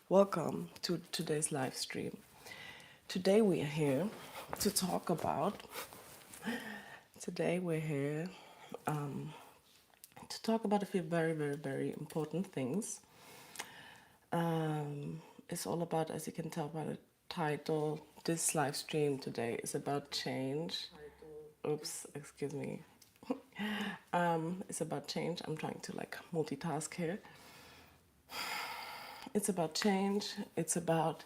Welcome to today's live stream. Today we are here to talk about. Today we're here to talk about a few very, very, very important things. It's all about, as you can tell by the title, this live stream today is about change. Oops, excuse me. It's about change. I'm trying to multitask here. It's about change. It's about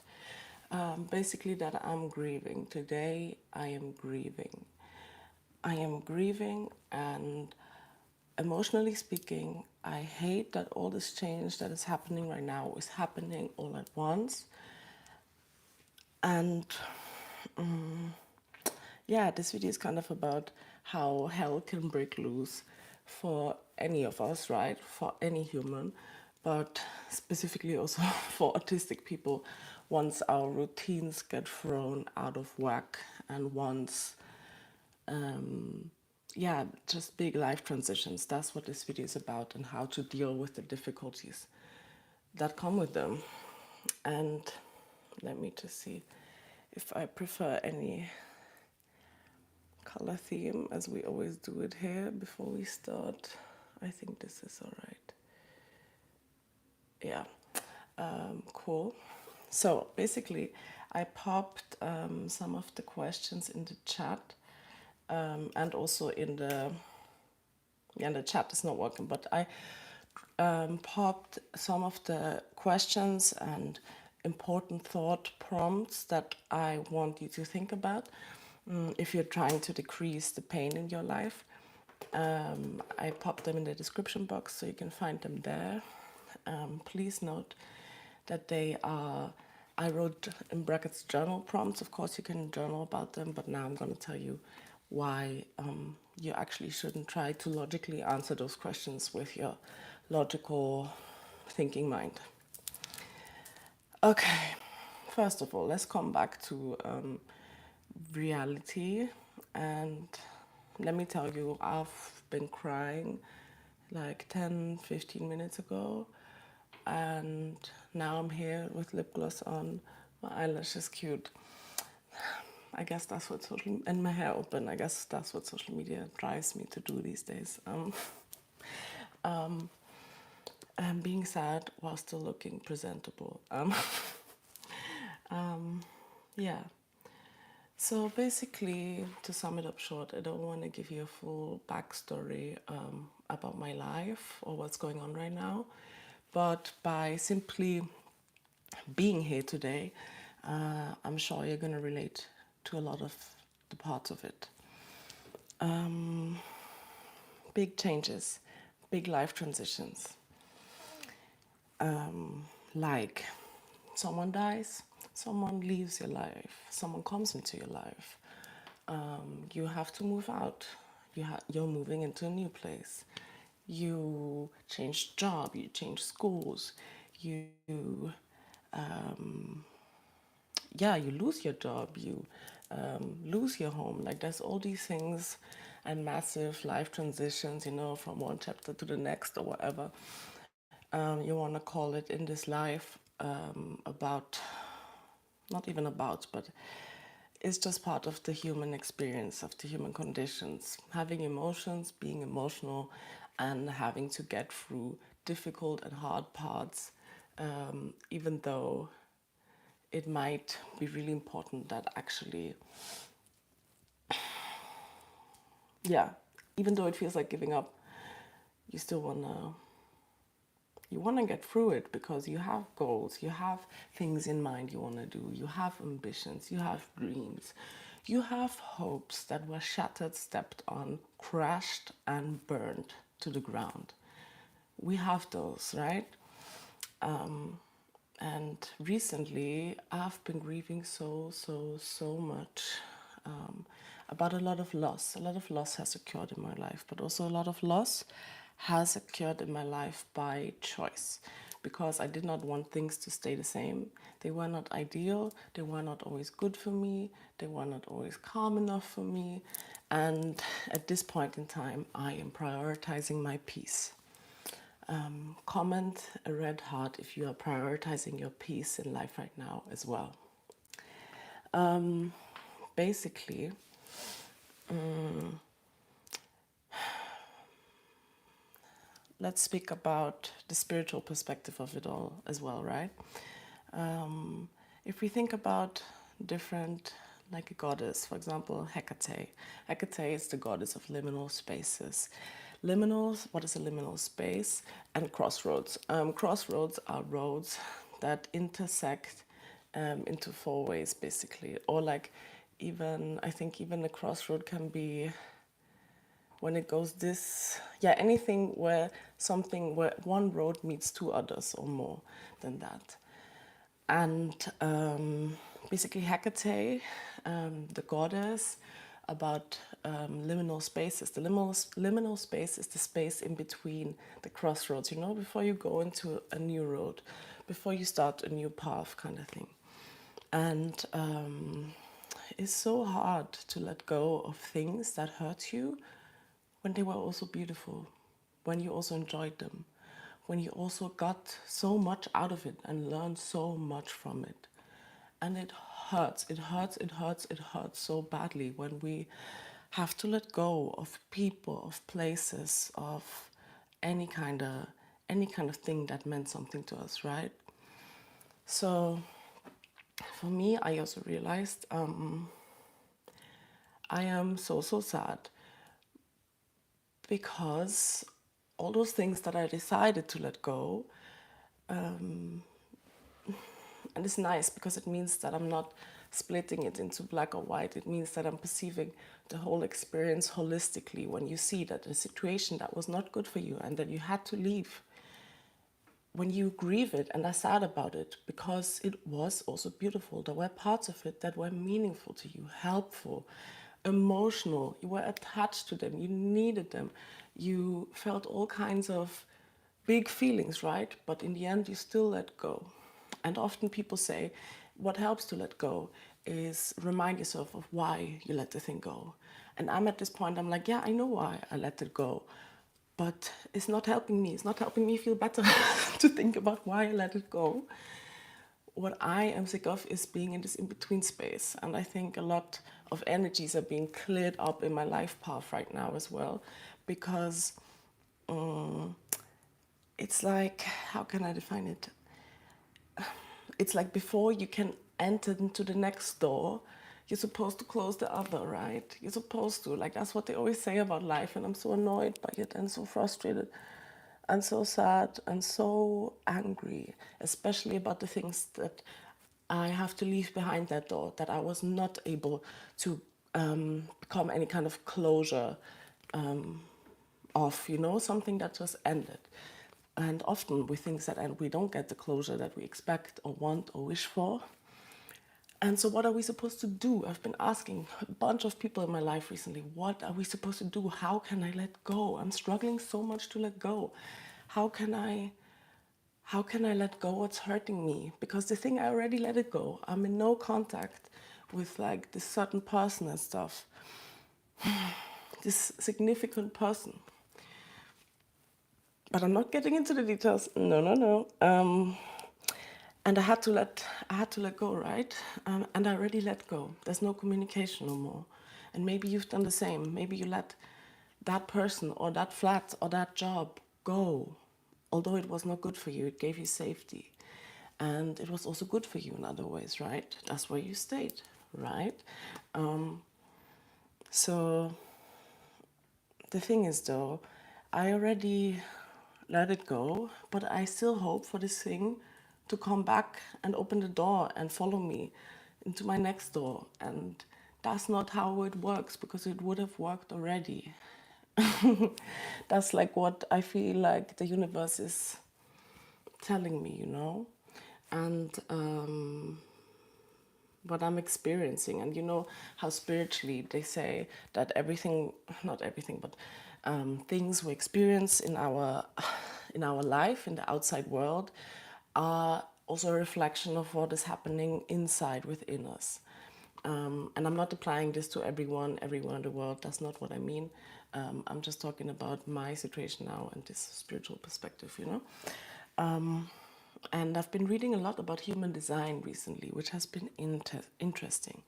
basically that I'm grieving. Today I am grieving. I am grieving, and emotionally speaking, I hate that all this change that is happening right now is happening all at once. And yeah, this video is kind of about how hell can break loose for any of us, right? For any human, but specifically also for autistic people once our routines get thrown out of whack and once, yeah, just big life transitions. That's what this video is about, and how to deal with the difficulties that come with them. And let me just see if I prefer any color theme, as we always do it here before we start. I think this is all right. Yeah, cool. So basically, I popped some of the questions in the chat, and also in the chat is not working, but I popped some of the questions and important thought prompts that I want you to think about if you're trying to decrease the pain in your life. I popped them in the description box so you can find them there. Please note that they are, I wrote in brackets journal prompts. Of course, you can journal about them, but now I'm going to tell you why you actually shouldn't try to logically answer those questions with your logical thinking mind. Okay, first of all, let's come back to reality. And let me tell you, I've been crying like 10, 15 minutes ago. And now I'm here with lip gloss on, my eyelashes cute. I guess that's what and my hair open. I guess that's what social media drives me to do these days. And being sad while still looking presentable. Yeah. So basically, to sum it up short, I don't want to give you a full backstory about my life or what's going on right now, but by simply being here today, I'm sure you're going to relate to a lot of the parts of it. Big changes, big life transitions. Like someone dies, someone leaves your life, someone comes into your life. You have to move out. You're moving into a new place. You change job, you change schools, you yeah, you lose your job, you lose your home. Like there's all these things and massive life transitions, you know, from one chapter to the next or whatever you want to call it in this life, about, not even about, but it's just part of the human experience, of the human conditions. Having emotions, being emotional, and having to get through difficult and hard parts, even though it might be really important that actually, yeah, even though it feels like giving up, you still want to get through it because you have goals, you have things in mind you want to do, you have ambitions, you have dreams, you have hopes that were shattered, stepped on, crashed, and burned to the ground. We have those, right? And recently, I've been grieving so much about a lot of loss. A lot of loss has occurred in my life, but also a lot of loss has occurred in my life by choice because I did not want things to stay the same. They were not ideal, they were not always good for me, they were not always calm enough for me. And at this point in time, I am prioritizing my peace. Comment a red heart if you are prioritizing your peace in life right now as well. Basically, let's speak about the spiritual perspective of it all as well, right? If we think about different, like a goddess, for example, Hecate. Hecate is the goddess of liminal spaces. Liminals, what is a liminal space? And crossroads. Crossroads are roads that intersect into four ways, basically. Or like even, I think even a crossroad can be when it goes this, yeah, anything where something, where one road meets two others or more than that. And basically Hecate, the goddess, about liminal spaces. The liminal space is the space in between the crossroads, you know, before you go into a new road, before you start a new path kind of thing. And it's so hard to let go of things that hurt you when they were also beautiful, when you also enjoyed them, when you also got so much out of it and learned so much from it. And it hurts, it hurts, it hurts, it hurts so badly when we have to let go of people, of places, of any kind of thing that meant something to us, right? So for me, I also realized I am so sad because all those things that I decided to let go, and it's nice because it means that I'm not splitting it into black or white. It means that I'm perceiving the whole experience holistically. When you see that a situation that was not good for you and that you had to leave, when you grieve it and are sad about it, because it was also beautiful. There were parts of it that were meaningful to you, helpful, emotional. You were attached to them. You needed them. You felt all kinds of big feelings, right? But in the end, you still let go. And often people say, what helps to let go is remind yourself of why you let the thing go. And I'm at this point, I'm like, yeah, I know why I let it go. But it's not helping me. It's not helping me feel better to think about why I let it go. What I am sick of is being in this in-between space. And I think a lot of energies are being cleared up in my life path right now as well. Because it's like, how can I define it? It's like before you can enter into the next door, you're supposed to close the other, right? You're supposed to. Like, that's what they always say about life. And I'm so annoyed by it and so frustrated and so sad and so angry, especially about the things that I have to leave behind that door, that I was not able to become any kind of closure of, you know, something that just ended. And often with things that end, we don't get the closure that we expect or want or wish for. And so what are we supposed to do? I've been asking a bunch of people in my life recently, what are we supposed to do? How can I let go? I'm struggling so much to let go. How can I let go what's hurting me? Because the thing, I already let it go. I'm in no contact with like this certain person and stuff. This significant person. But I'm not getting into the details. No. And I had to let go, right? And I already let go. There's no communication no more. And maybe you've done the same. Maybe you let that person or that flat or that job go. Although it was not good for you, it gave you safety. And it was also good for you in other ways, right? That's where you stayed, right? So the thing is, though, I already let it go, but I still hope for this thing to come back and open the door and follow me into my next door. And that's not how it works, because it would have worked already. That's like what I feel like the universe is telling me, you know? And what I'm experiencing. And you know how spiritually they say that everything, not everything, but things we experience in our life, in the outside world, are also a reflection of what is happening inside within us. And I'm not applying this to everyone in the world. That's not what I mean. I'm just talking about my situation now and this spiritual perspective, you know. And I've been reading a lot about human design recently, which has been interesting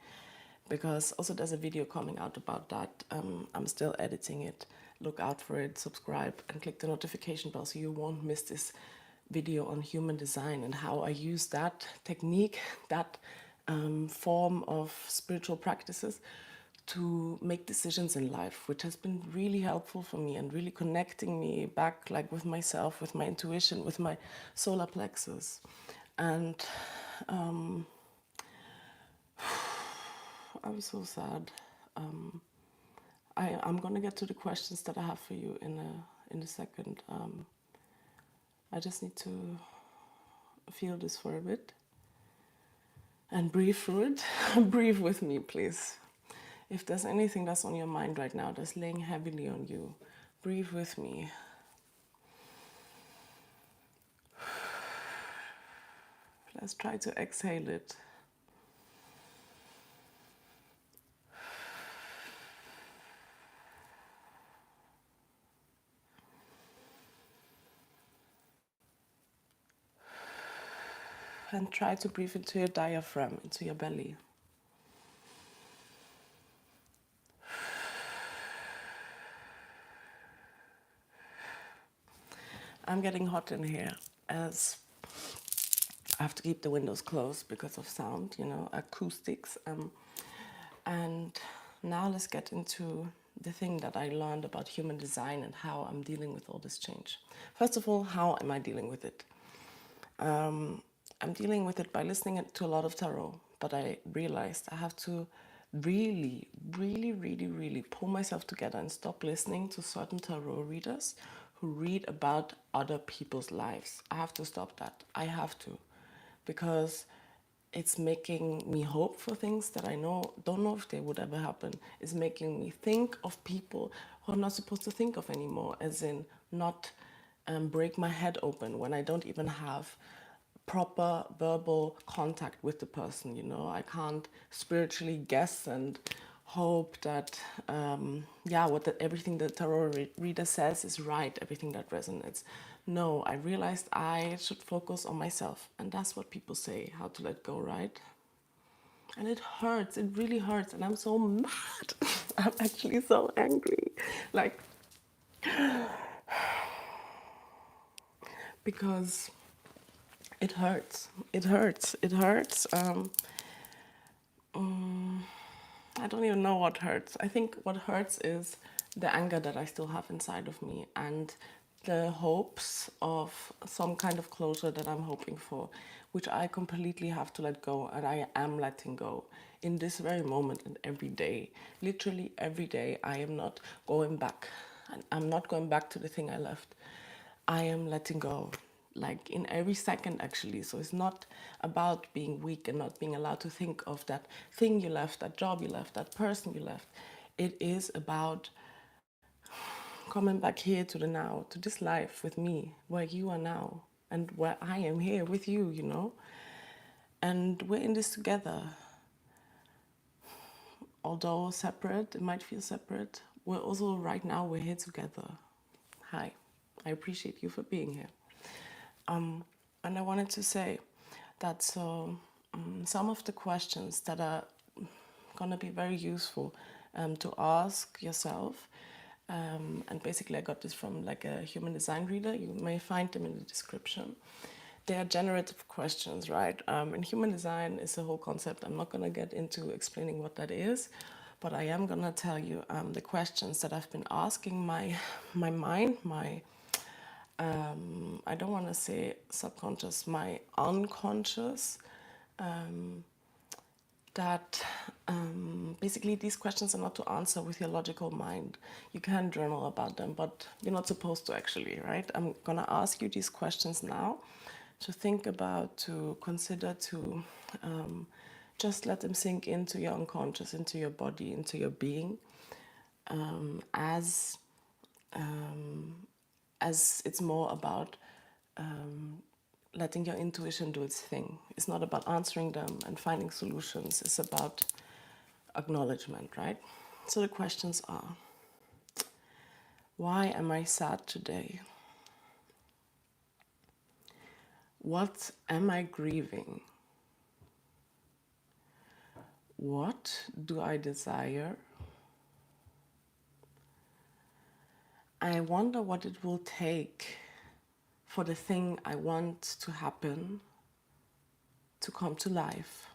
because also there's a video coming out about that. I'm still editing it. Look out for it, subscribe, and click the notification bell so you won't miss this video on human design and how I use that technique, that form of spiritual practices to make decisions in life, which has been really helpful for me and really connecting me back, like with myself, with my intuition, with my solar plexus. And I'm so sad. I'm gonna get to the questions that I have for you in a second. I just need to feel this for a bit and breathe through it. Breathe with me, please. If there's anything that's on your mind right now that's laying heavily on you, breathe with me. Let's try to exhale it. And try to breathe into your diaphragm, into your belly. I'm getting hot in here as I have to keep the windows closed because of sound, you know, acoustics. And now let's get into the thing that I learned about human design and how I'm dealing with all this change. First of all, how am I dealing with it? I'm dealing with it by listening to a lot of tarot, but I realized I have to really, really, really, really pull myself together and stop listening to certain tarot readers who read about other people's lives. I have to stop that. I have to, because it's making me hope for things that I don't know if they would ever happen. It's making me think of people who I'm not supposed to think of anymore, as in not break my head open when I don't even have proper verbal contact with the person. You know, I can't spiritually guess and hope that everything the tarot reader says is right, everything that resonates. No, I realized I should focus on myself, and that's what people say, how to let go, right? And it hurts, it really hurts, and I'm so mad. I'm actually so angry, like, because it hurts. It hurts. It hurts. I don't even know what hurts. I think what hurts is the anger that I still have inside of me and the hopes of some kind of closure that I'm hoping for, which I completely have to let go, and I am letting go in this very moment and every day. Literally every day, I am not going back. I'm not going back to the thing I left. I am letting go, like in every second actually. So it's not about being weak and not being allowed to think of that thing you left, that job you left, that person you left. It is about coming back here to the now, to this life with me, where you are now and where I am here with you, you know. And we're in this together. Although separate, it might feel separate, we're also right now, we're here together. Hi, I appreciate you for being here. And I wanted to say that some of the questions that are gonna be very useful to ask yourself, and basically I got this from like a human design reader. You may find them in the description. They are generative questions, right? And human design is a whole concept. I'm not gonna get into explaining what that is, but I am gonna tell you the questions that I've been asking my mind, my I don't want to say subconscious, my unconscious, that basically these questions are not to answer with your logical mind. You can journal about them, but you're not supposed to actually, right? I'm going to ask you these questions now to think about, to consider, to just let them sink into your unconscious, into your body, into your being, as it's more about letting your intuition do its thing. It's not about answering them and finding solutions. It's about acknowledgement, right? So the questions are, why am I sad today? What am I grieving? What do I desire? I wonder what it will take for the thing I want to happen to come to life.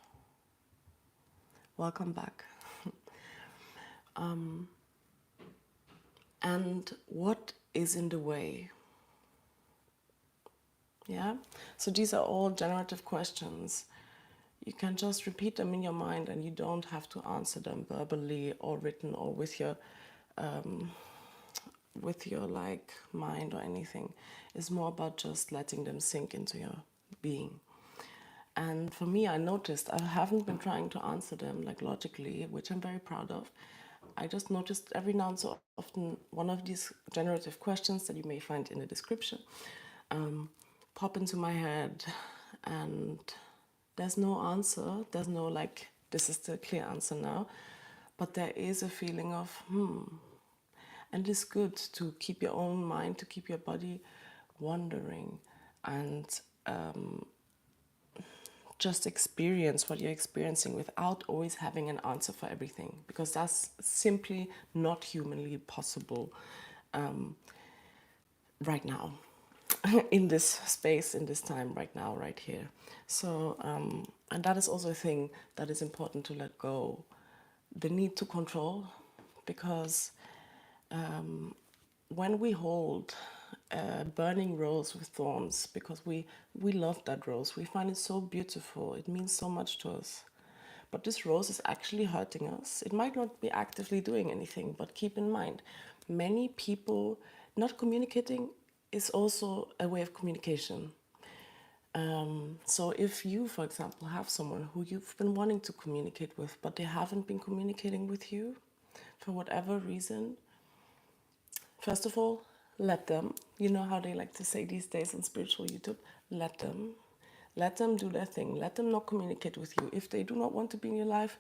Welcome back. And what is in the way? Yeah? So these are all generative questions. You can just repeat them in your mind and you don't have to answer them verbally or written or with your like mind or anything. It's more about just letting them sink into your being. And for me, I noticed I haven't been trying to answer them like logically, which I'm very proud of. I just noticed every now and so often one of these generative questions that you may find in the description pop into my head, and there's no answer. There's no like, this is the clear answer now. But there is a feeling of, and it's good to keep your own mind, to keep your body wandering and just experience what you're experiencing without always having an answer for everything, because that's simply not humanly possible right now in this space, in this time, right now, right here. So and that is also a thing that is important to let go, the need to control, because when we hold a burning rose with thorns, because we love that rose, we find it so beautiful, it means so much to us, but this rose is actually hurting us. It might not be actively doing anything, but keep in mind, many people not communicating is also a way of communication. So if you, for example, have someone who you've been wanting to communicate with, but they haven't been communicating with you for whatever reason, first of all, let them. You know how they like to say these days on spiritual YouTube, let them. Let them do their thing. Let them not communicate with you. If they do not want to be in your life,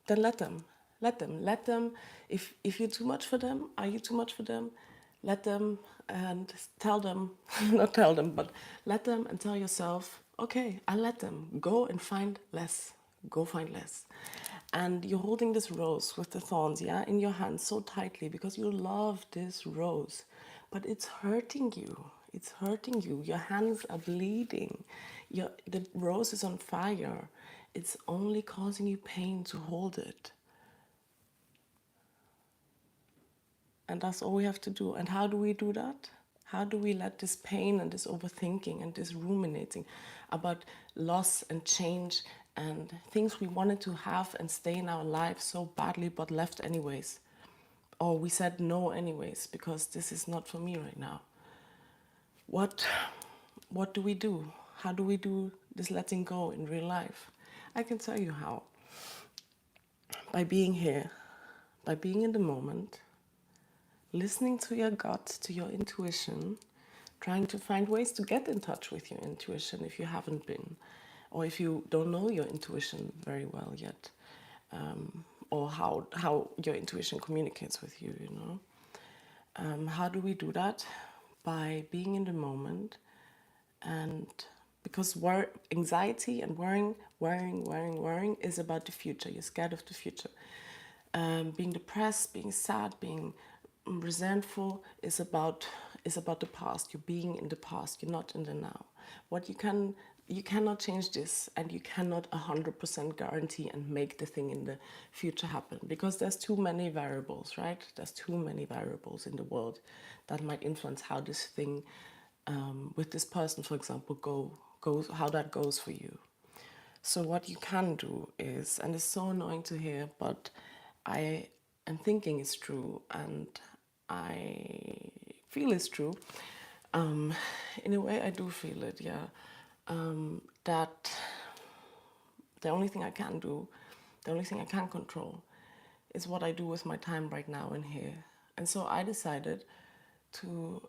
then let them. Let them. Let them. If you're too much for them, are you too much for them? Let them and tell them, not tell them, but let them and tell yourself, okay, I let them. Go and find less. Go find less. And you're holding this rose with the thorns, yeah, in your hand so tightly because you love this rose, but it's hurting you. It's hurting you. Your hands are bleeding. The rose is on fire. It's only causing you pain to hold it. And that's all we have to do. And how do we do that? How do we let this pain and this overthinking and this ruminating about loss and change and things we wanted to have and stay in our lives so badly but left anyways? Or we said no anyways because this is not for me right now. What do we do? How do we do this letting go in real life? I can tell you how. By being here, by being in the moment, listening to your gut, to your intuition, trying to find ways to get in touch with your intuition if you haven't been, or if you don't know your intuition very well yet, or how your intuition communicates with you, you know. How do we do that? By being in the moment, and because anxiety and worrying is about the future. You're scared of the future. Being depressed, being sad, being resentful is about the past. You're being in the past. You're not in the now. What you cannot change this, and you cannot 100% guarantee and make the thing in the future happen, because there's too many variables, right? There's too many variables in the world that might influence how this thing with this person, for example, goes, how that goes for you. So what you can do is, and it's so annoying to hear, but I am thinking it's true, and I feel it's true. In a way, I do feel it, yeah. That the only thing I can do, the only thing I can control, is what I do with my time right now and here. And so I decided to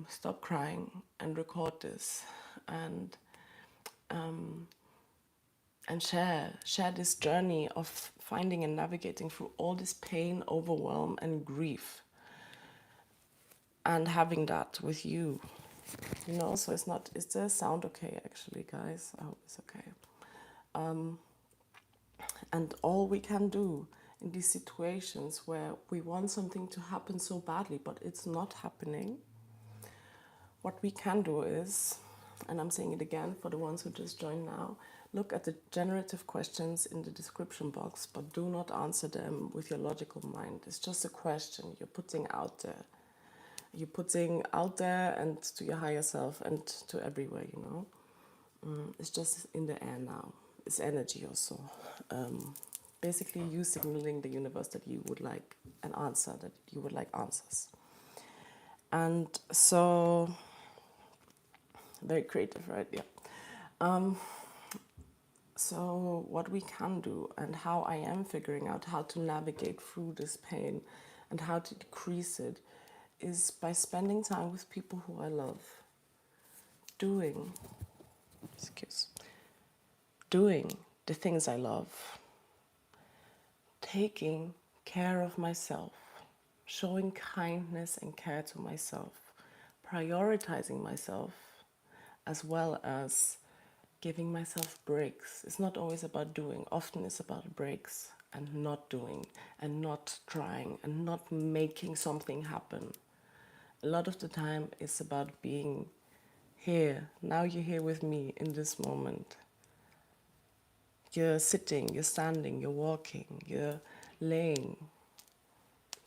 stop crying and record this, and share this journey of finding and navigating through all this pain, overwhelm, and grief, and having that with you. So it's not, is the sound okay actually, guys? I hope it's okay. And all we can do in these situations where we want something to happen so badly, but it's not happening, what we can do is, and I'm saying it again for the ones who just joined now, look at the generative questions in the description box, but do not answer them with your logical mind. It's just a question you're putting out there. You're putting out there and to your higher self and to everywhere, It's just in the air now. It's energy also. Basically, you signaling the universe that you would like an answer, that you would like answers. And so, very creative, right? Yeah. So what we can do, and how I am figuring out how to navigate through this pain and how to decrease it, is by spending time with people who I love. Doing the things I love. Taking care of myself. Showing kindness and care to myself. Prioritizing myself, as well as giving myself breaks. It's not always about doing. Often it's about breaks and not doing and not trying and not making something happen. A lot of the time it's about being here. Now you're here with me in this moment. You're sitting, you're standing, you're walking, you're laying.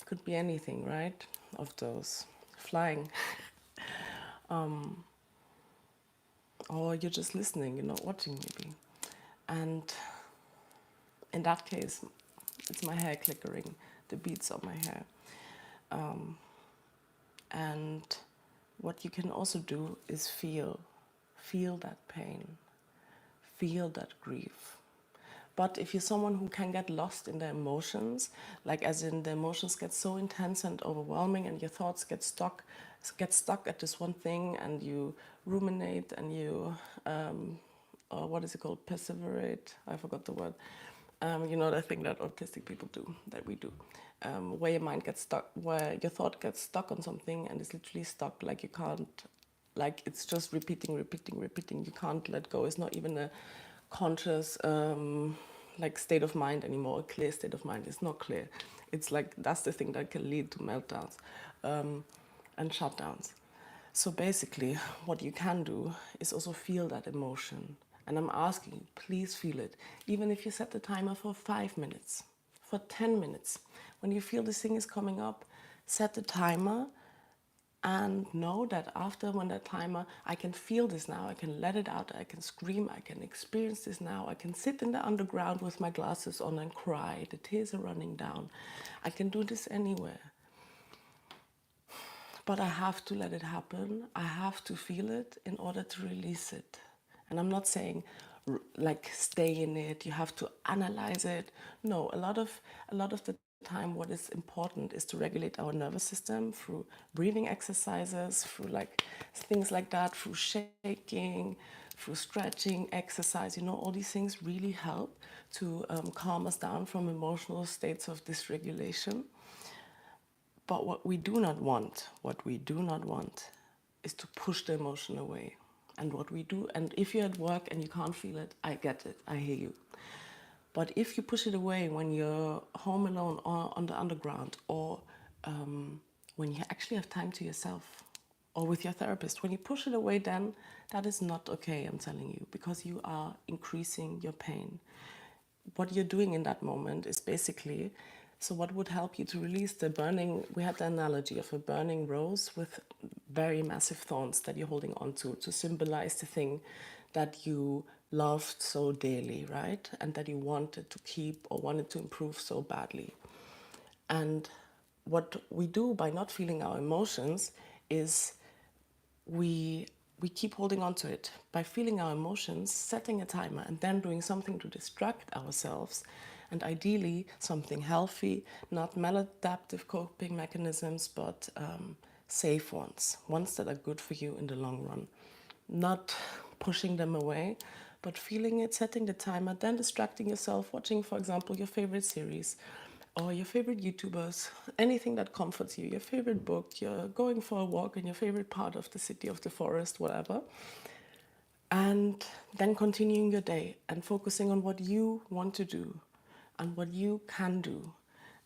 Could be anything, right? Of those. Flying. Or you're just listening, you're not watching maybe. And in that case, it's my hair clickering, the beats on my hair. And what you can also do is feel that pain, feel that grief. But if you're someone who can get lost in the emotions, like as in the emotions get so intense and overwhelming and your thoughts get stuck at this one thing, and you ruminate and you, what is it called, perseverate? I forgot the word. The thing that autistic people do, that we do, where your mind gets stuck, where your thought gets stuck on something and it's literally stuck, like you can't, like it's just repeating, you can't let go. It's not even a conscious like state of mind anymore, a clear state of mind. It's not clear. It's like, that's the thing that can lead to meltdowns and shutdowns. So basically, what you can do is also feel that emotion. And I'm asking you, please feel it. Even if you set the timer for 5 minutes, for 10 minutes. When you feel this thing is coming up, set the timer and know that after, when that timer, I can feel this now, I can let it out, I can scream, I can experience this now, I can sit in the underground with my glasses on and cry, the tears are running down. I can do this anywhere. But I have to let it happen. I have to feel it in order to release it. And I'm not saying like stay in it, you have to analyze it. No, a lot of the time what is important is to regulate our nervous system through breathing exercises, through like things like that, through shaking, through stretching, exercise. All these things really help to calm us down from emotional states of dysregulation. But what we do not want is to push the emotion away. And what we do, and if you're at work and you can't feel it, I get it, I hear you. But if you push it away when you're home alone or on the underground, or when you actually have time to yourself, or with your therapist, when you push it away, then that is not okay, I'm telling you, because you are increasing your pain. What you're doing in that moment is basically, so what would help you to release the burning, we had the analogy of a burning rose with very massive thorns that you're holding on to symbolize the thing that you loved so dearly, right? And that you wanted to keep or wanted to improve so badly. And what we do by not feeling our emotions is we keep holding on to it. By feeling our emotions, setting a timer, and then doing something to distract ourselves, and ideally something healthy, not maladaptive coping mechanisms, but safe ones that are good for you in the long run. Not pushing them away, but feeling it, setting the timer, then distracting yourself, watching, for example, your favorite series or your favorite YouTubers, anything that comforts you, your favorite book, you're going for a walk in your favorite part of the city, of the forest, whatever. And then continuing your day and focusing on what you want to do and what you can do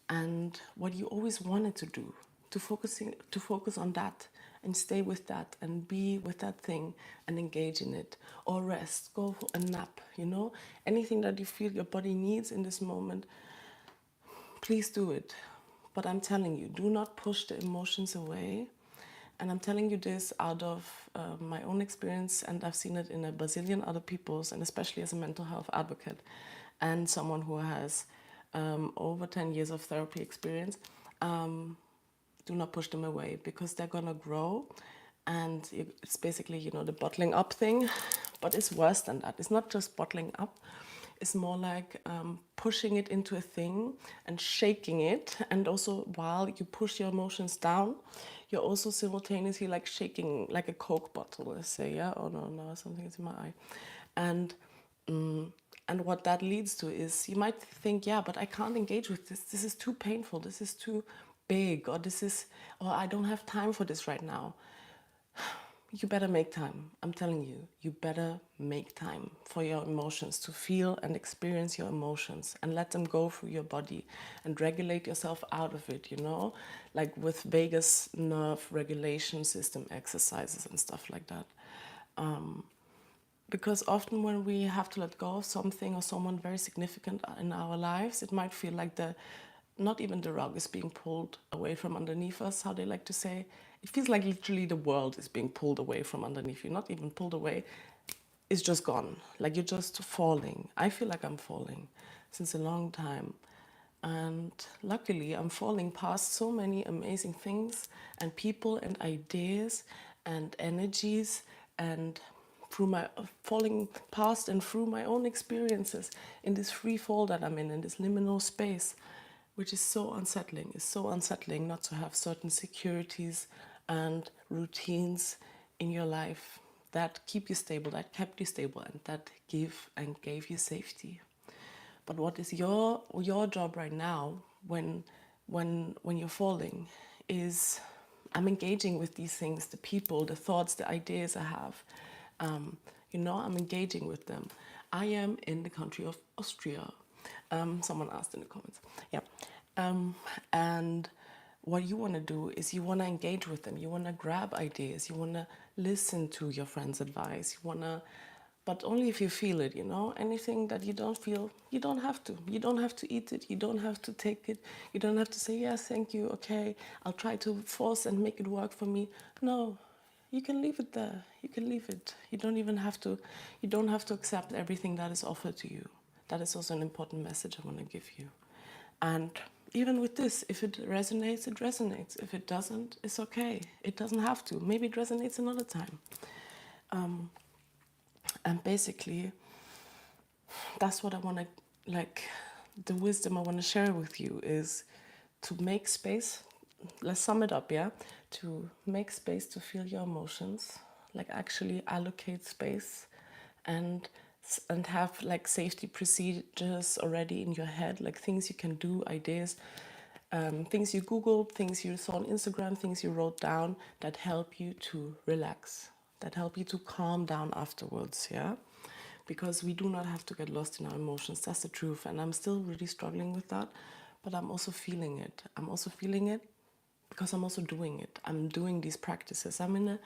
and what you always wanted to do, to focus on that and stay with that and be with that thing and engage in it, or rest, go for a nap, anything that you feel your body needs in this moment. Please do it. But I'm telling you, do not push the emotions away. And I'm telling you this out of my own experience, and I've seen it in a bazillion other people's, and especially as a mental health advocate and someone who has over 10 years of therapy experience. Do not push them away, because they're going to grow. And it's basically, the bottling up thing, but it's worse than that. It's not just bottling up. It's more like pushing it into a thing and shaking it. And also, while you push your emotions down, you're also simultaneously like shaking, like a Coke bottle, let's say, yeah? Oh, no, something's in my eye. And what that leads to is, you might think, yeah, but I can't engage with this. This is too painful. This is too big, or I don't have time for this right now. You better make time. I'm telling you, you better make time for your emotions, to feel and experience your emotions and let them go through your body and regulate yourself out of it, like with vagus nerve regulation system exercises and stuff like that. Because often when we have to let go of something or someone very significant in our lives, it might feel like not even the rug is being pulled away from underneath us, how they like to say. It feels like literally the world is being pulled away from underneath you. Not even pulled away, it's just gone. Like you're just falling. I feel like I'm falling since a long time. And luckily, I'm falling past so many amazing things and people and ideas and energies, and through my falling past and through my own experiences in this free fall that I'm in this liminal space, which is so unsettling. It's so unsettling not to have certain securities and routines in your life that keep you stable, that kept you stable, and that gave you safety. But what is your job right now when you're falling is, I'm engaging with these things, the people, the thoughts, the ideas I have. I'm engaging with them. I am in the country of Austria. Someone asked in the comments. Yeah. And what you want to do is you want to engage with them. You want to grab ideas. You want to listen to your friend's advice. You want to, but only if you feel it, Anything that you don't feel, you don't have to. You don't have to eat it. You don't have to take it. You don't have to say, yes, thank you, okay, I'll try to force and make it work for me. No, you can leave it there. You can leave it. You don't have to accept everything that is offered to you. That is also an important message I want to give you. And even with this, if it resonates, it resonates. If it doesn't, it's okay. It doesn't have to. Maybe it resonates another time. And basically, that's what I want to, the wisdom I want to share with you is to make space. Let's sum it up, yeah? To make space to feel your emotions, like actually allocate space and have like safety procedures already in your head, like things you can do, ideas, things you Googled, things you saw on Instagram, things you wrote down that help you to relax, that help you to calm down afterwards, yeah? Because we do not have to get lost in our emotions. That's the truth. And I'm still really struggling with that, but I'm also feeling it. I'm also feeling it because I'm also doing it. I'm doing these practices. I'm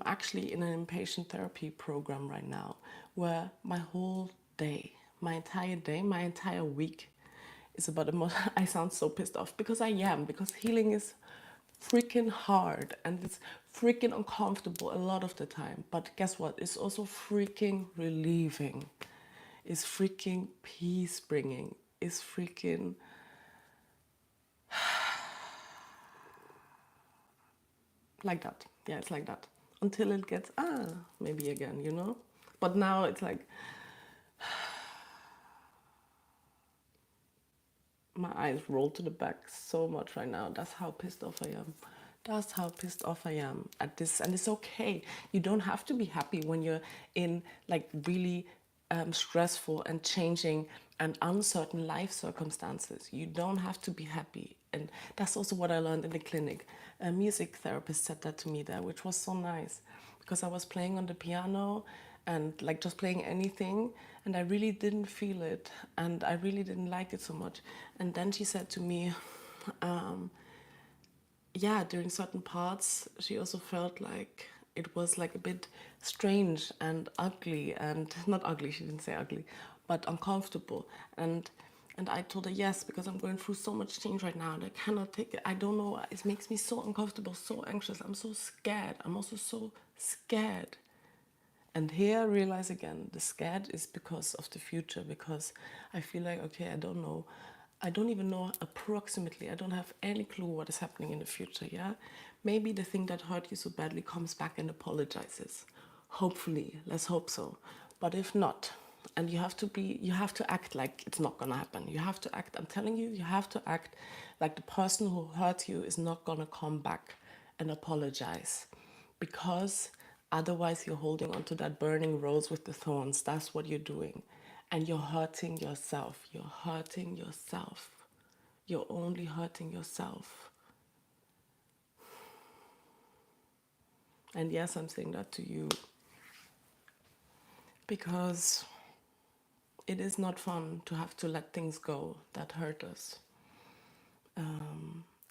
actually in an inpatient therapy program right now where my whole day, my entire week is about emotion. I sound so pissed off because I am, because healing is freaking hard and it's freaking uncomfortable a lot of the time. But guess what? It's also freaking relieving. It's freaking peace bringing. It's freaking like that. Yeah, it's like that. Until it gets, maybe again, But now it's like, my eyes roll to the back so much right now. That's how pissed off I am. That's how pissed off I am at this. And it's okay. You don't have to be happy when you're in like really stressful and changing and uncertain life circumstances. You don't have to be happy. And that's also what I learned in the clinic. A music therapist said that to me there, which was so nice, because I was playing on the piano and like just playing anything, and I really didn't feel it, and I really didn't like it so much. And then she said to me, yeah, during certain parts, she also felt like it was like a bit strange and ugly, and not ugly, she didn't say ugly, but uncomfortable. And I told her yes, because I'm going through so much change right now and I cannot take it. I don't know. It makes me so uncomfortable, so anxious. I'm so scared. I'm also so scared. And here I realize again, the scared is because of the future, because I feel like, okay, I don't know. I don't even know approximately. I don't have any clue what is happening in the future, yeah? Maybe the thing that hurt you so badly comes back and apologizes. Hopefully, let's hope so. But if not, and you have to act like it's not gonna happen. You have to act, I'm telling you, you have to act like the person who hurt you is not gonna come back and apologize, because otherwise you're holding onto that burning rose with the thorns. That's what you're doing. And you're hurting yourself. You're hurting yourself. You're only hurting yourself. And yes, I'm saying that to you because it is not fun to have to let things go that hurt us.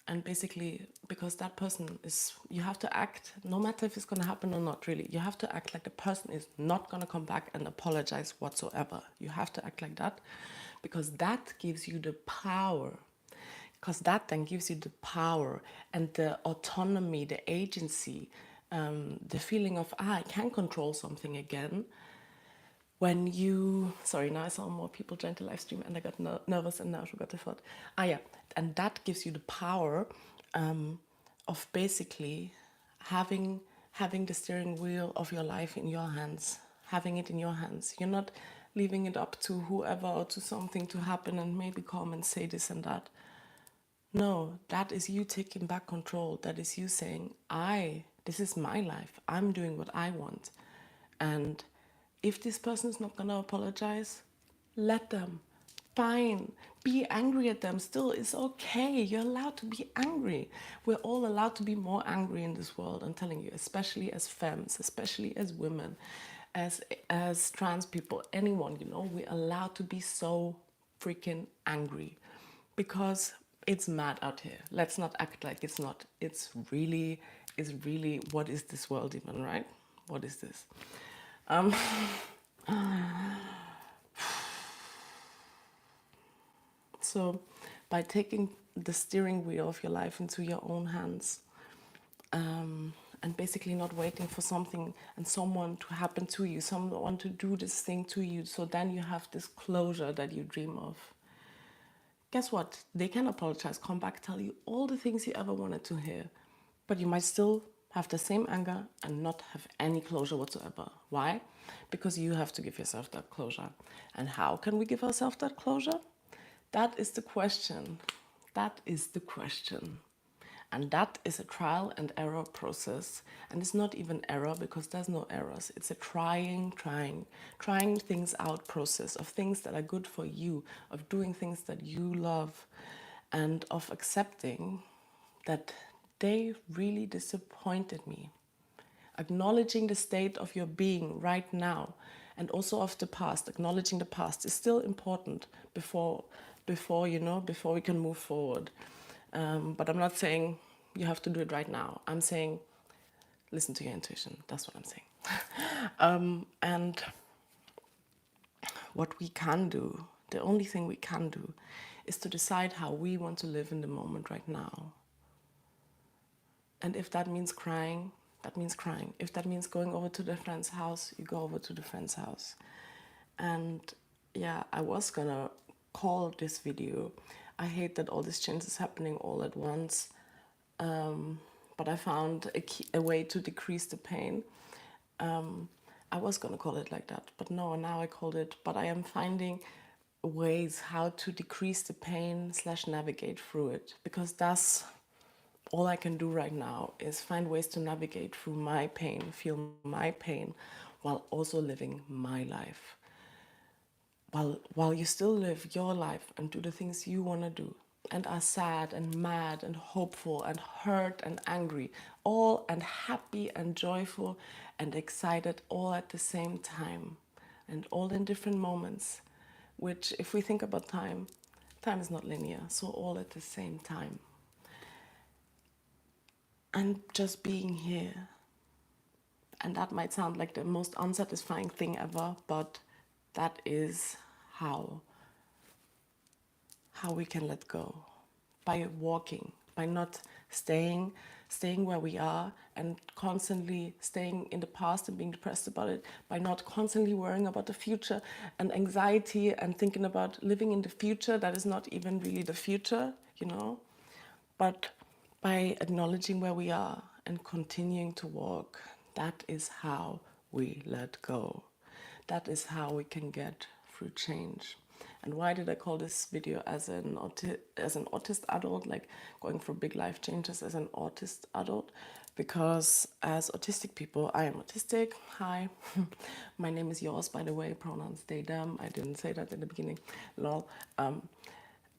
And basically, because that person is, you have to act, no matter if it's going to happen or not, really, you have to act like the person is not going to come back and apologize whatsoever. You have to act like that, because that gives you the power. Because that then gives you the power and the autonomy, the agency, the feeling of, I can control something again. When you, sorry, now I saw more people join the live stream and I got nervous and now I forgot the thought. Yeah, and that gives you the power of basically having the steering wheel of your life in your hands, having it in your hands. You're not leaving it up to whoever or to something to happen and maybe come and say this and that. No, that is you taking back control. That is you saying, this is my life. I'm doing what I want. And if this person is not going to apologize, let them. Fine. Be angry at them. Still, it's okay. You're allowed to be angry. We're all allowed to be more angry in this world, I'm telling you, especially as femmes, especially as women, as trans people, anyone, we're allowed to be so freaking angry, because it's mad out here. Let's not act like it's not. It's really, what is this world even, right? What is this? So by taking the steering wheel of your life into your own hands, and basically not waiting for something and someone to happen to you, someone to do this thing to you, so then you have this closure that you dream of. Guess what? They can apologize, come back, tell you all the things you ever wanted to hear, but you might still have the same anger and not have any closure whatsoever. Why? Because you have to give yourself that closure. And how can we give ourselves that closure? That is the question. That is the question. And that is a trial and error process. And it's not even error, because there's no errors. It's a trying things out process of things that are good for you, of doing things that you love, and of accepting that they really disappointed me. Acknowledging the state of your being right now, and also of the past. Acknowledging the past is still important before we can move forward. But I'm not saying you have to do it right now. I'm saying listen to your intuition. That's what I'm saying. And what we can do, the only thing we can do, is to decide how we want to live in the moment right now. And if that means crying, that means crying. If that means going over to the friend's house, you go over to the friend's house. And yeah, I was gonna call this video, I hate that all this change is happening all at once, but I found a way to decrease the pain. I was gonna call it like that, but no, now I called it, but I am finding ways how to decrease the pain / navigate through it, because that's all I can do right now, is find ways to navigate through my pain, feel my pain, while also living my life. while you still live your life and do the things you want to do, and are sad and mad and hopeful and hurt and angry, all, and happy and joyful and excited all at the same time, and all in different moments, which, if we think about time, time is not linear, so all at the same time. And just being here. And that might sound like the most unsatisfying thing ever, but that is how we can let go. By walking, by not staying where we are and constantly staying in the past and being depressed about it, by not constantly worrying about the future and anxiety and thinking about living in the future that is not even really the future, but by acknowledging where we are and continuing to walk. That is how we let go. That is how we can get through change. And why did I call this video as an autist adult, like going for big life changes as an autist adult? Because as autistic people, I am autistic. Hi, my name is yours, by the way, pronouns they, them. I didn't say that in the beginning, lol.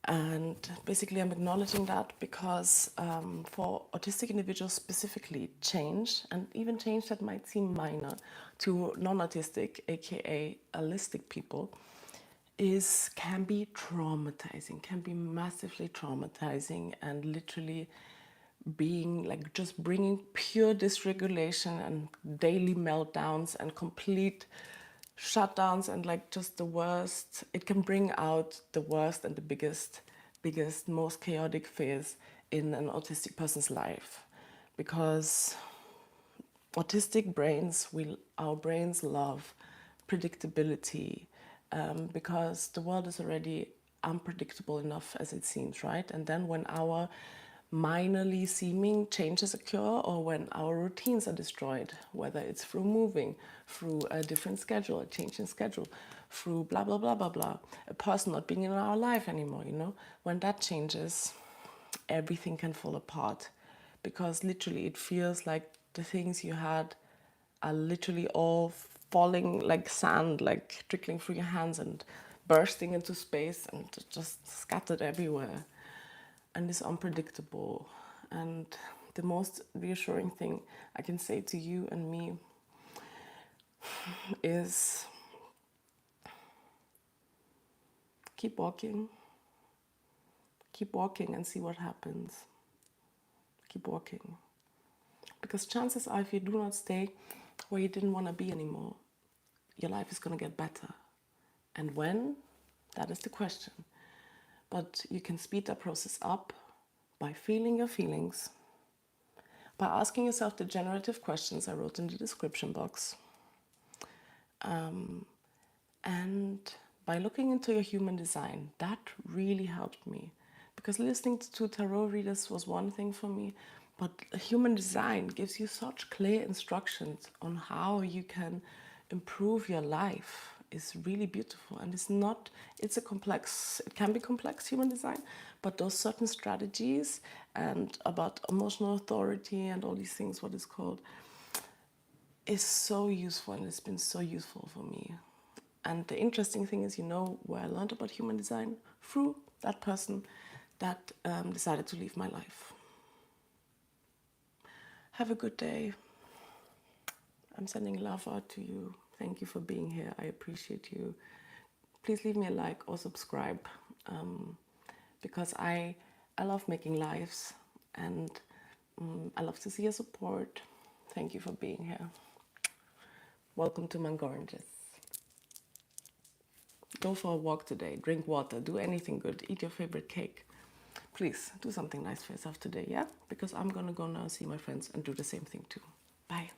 And basically I'm acknowledging that because for autistic individuals specifically, change, and even change that might seem minor to non-autistic, aka allistic people, can be traumatizing, can be massively traumatizing, and literally being like just bringing pure dysregulation and daily meltdowns and complete shutdowns and like just the worst. It can bring out the worst and the biggest, most chaotic fears in an autistic person's life, because autistic brains, our brains love predictability, because the world is already unpredictable enough as it seems, right? And then when our minorly seeming changes occur, or when our routines are destroyed, whether it's through moving, through a different schedule, a change in schedule, through blah, blah, blah, blah, blah, a person not being in our life anymore, when that changes, everything can fall apart, because literally it feels like the things you had are literally all falling like sand, like trickling through your hands and bursting into space and just scattered everywhere. And it's unpredictable. And the most reassuring thing I can say to you and me is keep walking and see what happens. Keep walking. Because chances are, if you do not stay where you didn't want to be anymore, your life is going to get better. And when? That is the question. But you can speed that process up by feeling your feelings, by asking yourself the generative questions I wrote in the description box, and by looking into your human design. That really helped me, because listening to tarot readers was one thing for me, but human design gives you such clear instructions on how you can improve your life. Is really beautiful, and it can be complex, human design, but those certain strategies and about emotional authority and all these things, what is called, is so useful, and it's been so useful for me. And the interesting thing is, where I learned about human design? Through that person that decided to leave my life. Have a good day. I'm sending love out to you. Thank you for being here. I appreciate you. Please leave me a like or subscribe, because I love making lives, and I love to see your support. Thank you for being here. Welcome to Mangoranges. Go for a walk today. Drink water. Do anything good. Eat your favorite cake. Please do something nice for yourself today, yeah? Because I'm going to go now see my friends and do the same thing too. Bye.